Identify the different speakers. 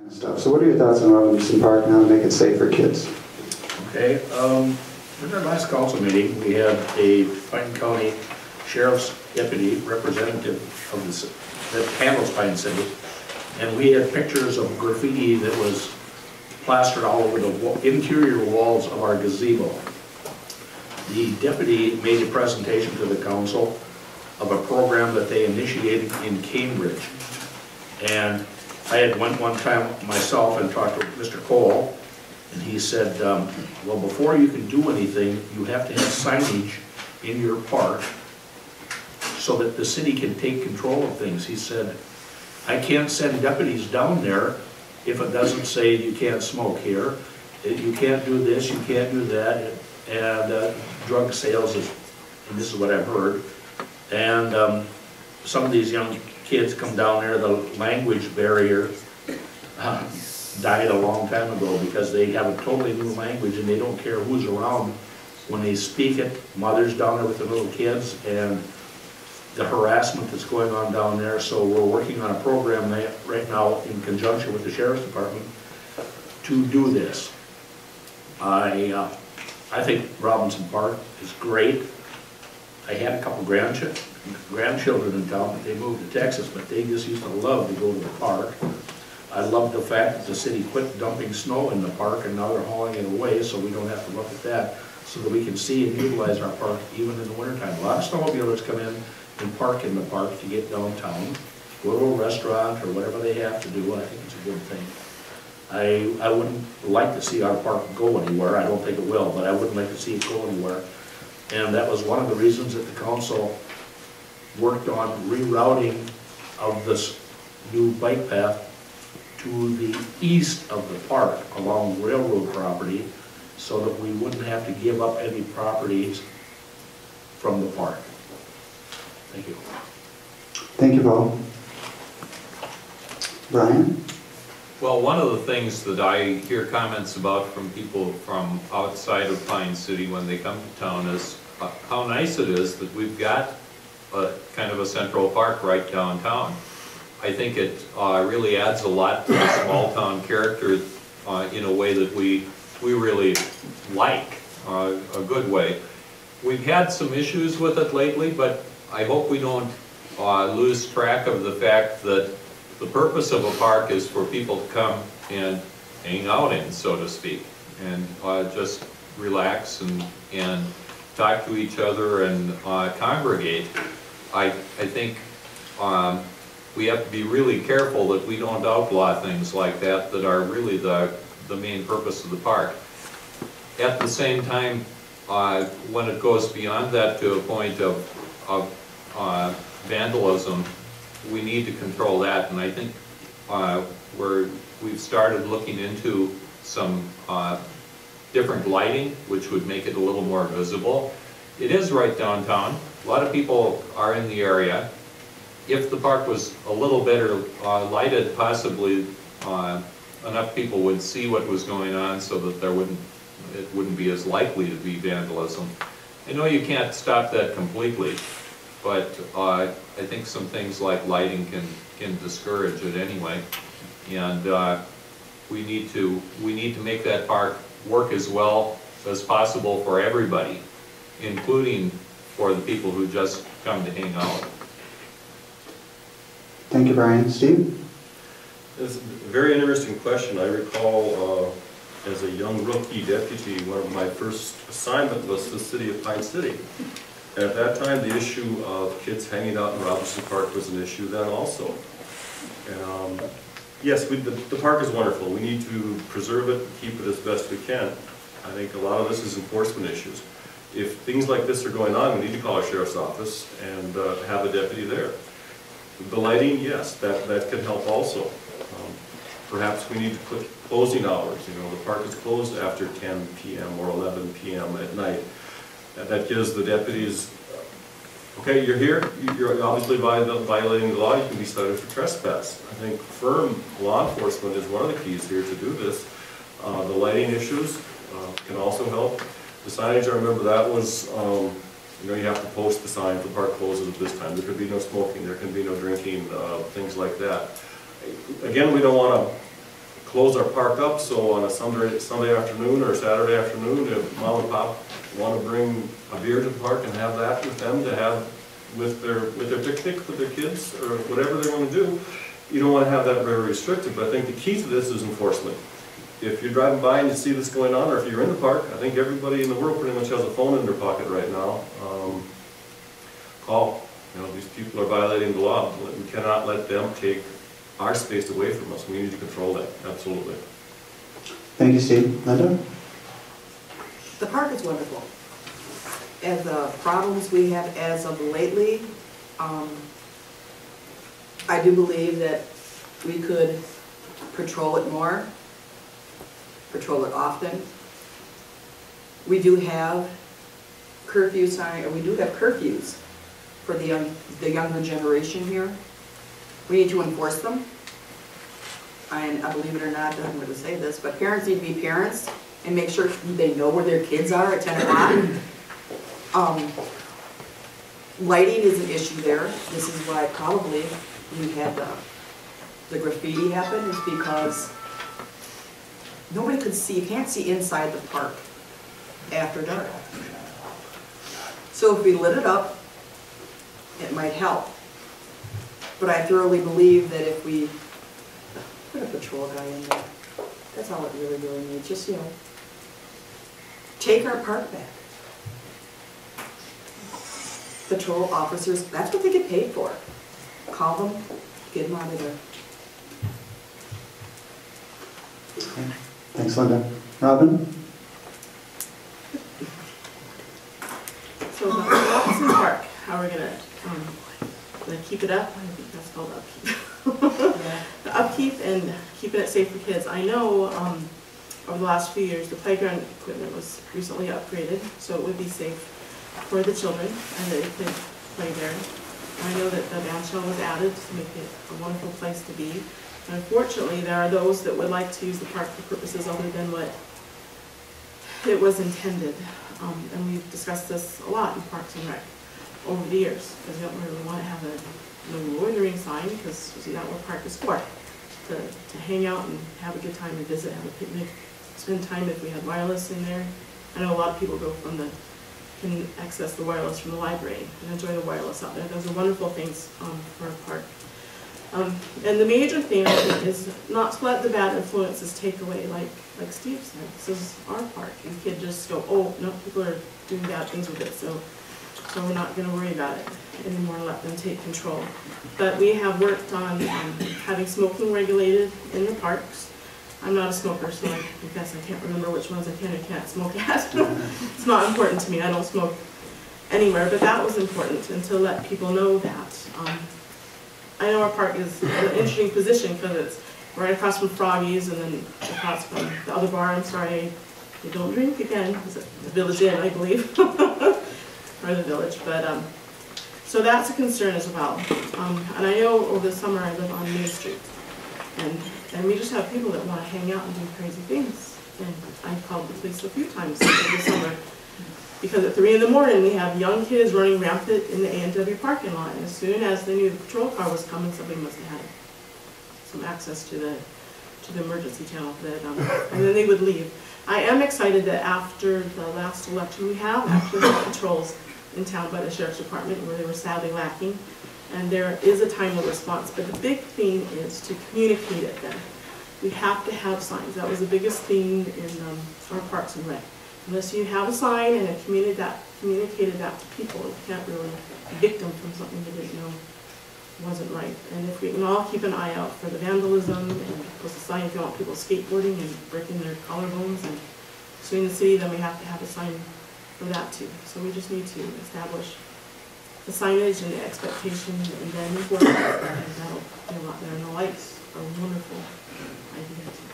Speaker 1: Stuff. So what are your thoughts on Robinson Park now to make it safe for kids?
Speaker 2: Okay, in our last council meeting, we had a Pine County Sheriff's Deputy representative of this that handles Pine City, and we had pictures of graffiti that was plastered all over the interior walls of our gazebo. The deputy made a presentation to the council of a program that they initiated in Cambridge, and I had went one time myself and talked to Mr. Cole, and he said, well, before you can do anything, you have to have signage in your park so that the city can take control of things. He said, I can't send deputies down there if it doesn't say you can't smoke here, you can't do this, you can't do that, and drug sales is, and this is what I've heard, and some of these young kids come down there, the language barrier died a long time ago because they have a totally new language and they don't care who's around when they speak it. Mothers down there with their little kids and the harassment that's going on down there. So we're working on a program right now in conjunction with the Sheriff's Department to do this. I think Robinson Park is great. I had a couple grandchildren in town, but they moved to Texas, but they just used to love to go to the park. I love the fact that the city quit dumping snow in the park and now they're hauling it away so we don't have to look at that, so that we can see and utilize our park even in the wintertime. A lot of snowmobilers come in and park in the park to get downtown, go to a restaurant or whatever they have to do. I think it's a good thing. I wouldn't like to see our park go anywhere. I don't think it will, but I wouldn't like to see it go anywhere. And that was one of the reasons that the council worked on rerouting of this new bike path to the east of the park along railroad property so that we wouldn't have to give up any properties from the park. Thank you.
Speaker 1: Thank you, Paul. Brian?
Speaker 3: Well, one of the things that I hear comments about from people from outside of Pine City when they come to town is how nice it is that we've got a kind of a central park right downtown. I think it really adds a lot to the small town character in a way that we really like, a good way. We've had some issues with it lately, but I hope we don't lose track of the fact that the purpose of a park is for people to come and hang out in, so to speak, and just relax and talk to each other and congregate. I think we have to be really careful that we don't outlaw things like that that are really the main purpose of the park. At the same time, when it goes beyond that to a point of vandalism, we need to control that, and I think we've started looking into some different lighting which would make it a little more visible. It is right downtown. A lot of people are in the area. If the park was a little better lighted, possibly enough people would see what was going on so that it wouldn't be as likely to be vandalism. I know you can't stop that completely, but I think some things like lighting can discourage it anyway. And we need to make that park work as well as possible for everybody, including for the people who just come to hang out.
Speaker 1: Thank you, Brian. Steve?
Speaker 4: It's a very interesting question. I recall as a young rookie deputy, one of my first assignment was the city of Pine City. And at that time, the issue of kids hanging out in Robinson Park was an issue then also. And, yes, the park is wonderful. We need to preserve it, keep it as best we can. I think a lot of this is enforcement issues. If things like this are going on, we need to call our sheriff's office and have a deputy there. The lighting, yes, that can help also. Perhaps we need to put closing hours. You know, the park is closed after 10 p.m. or 11 p.m. at night. That gives the deputies, okay, you're here, you're obviously violating the law, you can be cited for trespass. I think firm law enforcement is one of the keys here to do this. The lighting issues can also help. The signage, I remember that was, you know, you have to post the sign, the park closes at this time. There could be no smoking, there can be no drinking, things like that. Again, we don't want to close our park up, so on a Sunday afternoon or Saturday afternoon, if mom and pop want to bring a beer to the park and have that with them, to have with their picnic with their kids, or whatever they're going to do, you don't want to have that very restricted, but I think the key to this is enforcement. If you're driving by and you see this going on, or if you're in the park, I think everybody in the world pretty much has a phone in their pocket right now. Call. You know, these people are violating the law. We cannot let them take our space away from us. We need to control that, absolutely.
Speaker 1: Thank you, Steve. Linda?
Speaker 5: The park is wonderful. And the problems we have as of lately, I do believe that we could patrol it more, patrol it often. We do have curfew sign, or we do have curfews for the younger generation here. We need to enforce them. And I believe it or not, I'm going to say this, but parents need to be parents and make sure they know where their kids are at 10 o'clock. Lighting is an issue there. This is why probably we had the graffiti happen, is because nobody could see, you can't see inside the park after dark. So if we lit it up, it might help. But I thoroughly believe that if we put a patrol guy in there, that's all it really needs. Just, you know, take our park back. Patrol officers, that's what they get paid for. Call them, get them out of there.
Speaker 1: Okay. Thanks, Linda. Robin?
Speaker 6: So the Robinson Park, how are we gonna keep it up? I think that's called upkeep.
Speaker 5: Yeah.
Speaker 6: The upkeep and keeping it safe for kids. I know over the last few years the playground equipment was recently upgraded, so it would be safe for the children and they could play there. I know that the bandshell was added to make it a wonderful place to be. And unfortunately, there are those that would like to use the park for purposes other than what it was intended. And we've discussed this a lot in Parks and Rec over the years, because we don't really want to have a no loitering sign, because you see that what park is for, to hang out and have a good time and visit, have a picnic, spend time if we had wireless in there. I know a lot of people go can access the wireless from the library and enjoy the wireless out there. Those are wonderful things for a park. And the major thing, I think, is not to let the bad influences take away, like Steve said. This is our park. You could just go, oh, no, people are doing bad things with it, so we're not going to worry about it anymore, let them take control. But we have worked on having smoking regulated in the parks. I'm not a smoker, so I confess I can't remember which ones I can and can't smoke at. It's not important to me. I don't smoke anywhere, but that was important, and to let people know that. I know our park is in an interesting position because it's right across from Froggy's and then across from the other bar. I'm sorry, you don't drink again. It's the Village Inn, I believe, or the Village. But so that's a concern as well. And I know over the summer I live on Main Street, and we just have people that want to hang out and do crazy things. And I called the police a few times over the summer. Because at 3 in the morning, we have young kids running rampant in the A&W parking lot. And as soon as they knew the patrol car was coming, somebody must have had some access to the emergency channel. And then they would leave. I am excited that after the last election, we have actually had patrols in town by the Sheriff's Department where they were sadly lacking. And there is a timely response. But the big thing is to communicate it then. We have to have signs. That was the biggest thing in our Parks and Rec. Unless you have a sign and have communicated that to people, you can't really evict them from something they didn't know wasn't right. And if we can all keep an eye out for the vandalism and post a sign if you want people skateboarding and breaking their collarbones and suing the city, then we have to have a sign for that too. So we just need to establish the signage and the expectation and then enforce it. And that'll be a lot better. And the lights are a wonderful idea too.